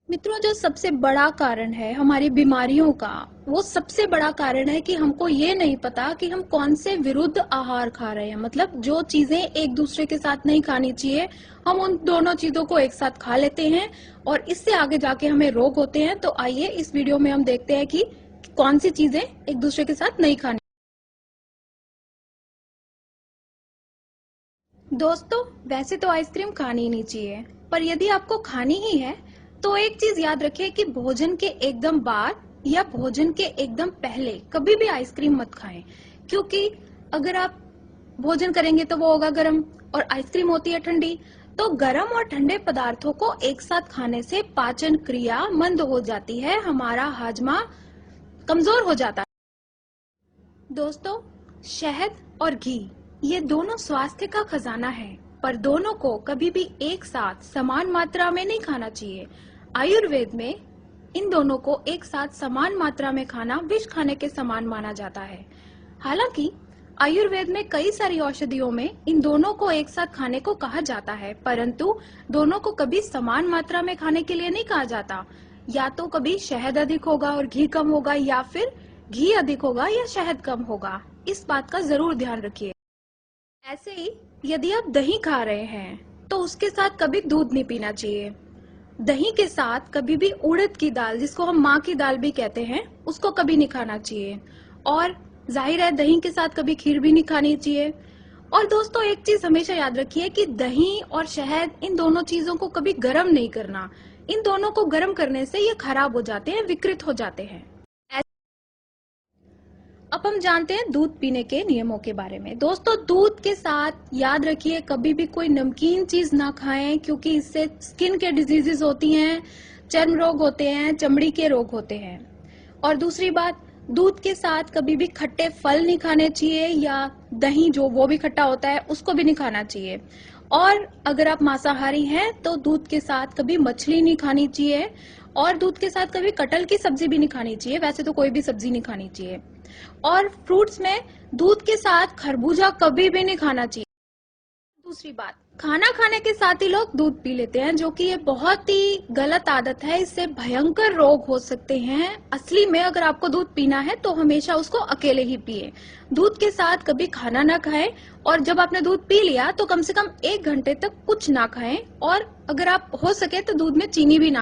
मित्रों, जो सबसे बड़ा कारण है हमारी बीमारियों का, वो सबसे बड़ा कारण है कि हमको ये नहीं पता कि हम कौन से विरुद्ध आहार खा रहे हैं। मतलब जो चीजें एक दूसरे के साथ नहीं खानी चाहिए, हम उन दोनों चीजों को एक साथ खा लेते हैं और इससे आगे जाके हमें रोग होते हैं। तो आइए इस वीडियो में हम देखते हैं कि कौन सी चीजें एक दूसरे के साथ नहीं खानी। दोस्तों, वैसे तो आइसक्रीम खानी ही नहीं चाहिए, पर यदि आपको खानी ही है तो एक चीज याद रखिए कि भोजन के एकदम बाद या भोजन के एकदम पहले कभी भी आइसक्रीम मत खाएं। क्योंकि अगर आप भोजन करेंगे तो वो होगा गर्म और आइसक्रीम होती है ठंडी। तो गर्म और ठंडे पदार्थों को एक साथ खाने से पाचन क्रिया मंद हो जाती है, हमारा हाजमा कमजोर हो जाता है। दोस्तों, शहद और घी ये दोनों स्वास्थ्य का खजाना है, पर दोनों को कभी भी एक साथ समान मात्रा में नहीं खाना चाहिए। आयुर्वेद में इन दोनों को एक साथ समान मात्रा में खाना विष खाने के समान माना जाता है। हालांकि आयुर्वेद में कई सारी औषधियों में इन दोनों को एक साथ खाने को कहा जाता है, परंतु दोनों को कभी समान मात्रा में खाने के लिए नहीं कहा जाता। या तो कभी शहद अधिक होगा और घी कम होगा, या फिर घी अधिक होगा या शहद कम होगा। इस बात का जरूर ध्यान रखिए। ऐसे ही यदि आप दही खा रहे हैं तो उसके साथ कभी दूध नहीं पीना चाहिए। दही के साथ कभी भी उड़द की दाल, जिसको हम माँ की दाल भी कहते हैं, उसको कभी नहीं खाना चाहिए। और जाहिर है दही के साथ कभी खीर भी नहीं खानी चाहिए। और दोस्तों, एक चीज हमेशा याद रखिए कि दही और शहद इन दोनों चीजों को कभी गर्म नहीं करना। इन दोनों को गर्म करने से ये खराब हो जाते हैं, विकृत हो जाते हैं। अब हम जानते हैं दूध पीने के नियमों के बारे में। दोस्तों, दूध के साथ याद रखिए कभी भी कोई नमकीन चीज ना खाएं, क्योंकि इससे स्किन के डिजीजेस होती हैं, चर्म रोग होते हैं, चमड़ी के रोग होते हैं। और दूसरी बात, दूध के साथ कभी भी खट्टे फल नहीं खाने चाहिए, या दही जो वो भी खट्टा होता है उसको भी नहीं खाना चाहिए। और अगर आप मांसाहारी हैं तो दूध के साथ कभी मछली नहीं खानी चाहिए, और दूध के साथ कभी कटहल की सब्जी भी नहीं खानी चाहिए। वैसे तो कोई भी सब्जी नहीं खानी चाहिए। और फ्रूट्स में दूध के साथ खरबूजा कभी भी नहीं खाना चाहिए। दूसरी बात, खाना खाने के साथ ही लोग दूध पी लेते हैं, जो कि ये बहुत ही गलत आदत है। इससे भयंकर रोग हो सकते हैं। असली में अगर आपको दूध पीना है तो हमेशा उसको अकेले ही पिए। दूध के साथ कभी खाना ना खाएं, और जब आपने दूध पी लिया तो कम से कम 1 घंटे तक कुछ ना खाएं। और अगर आप हो सके तो दूध में चीनी भी ना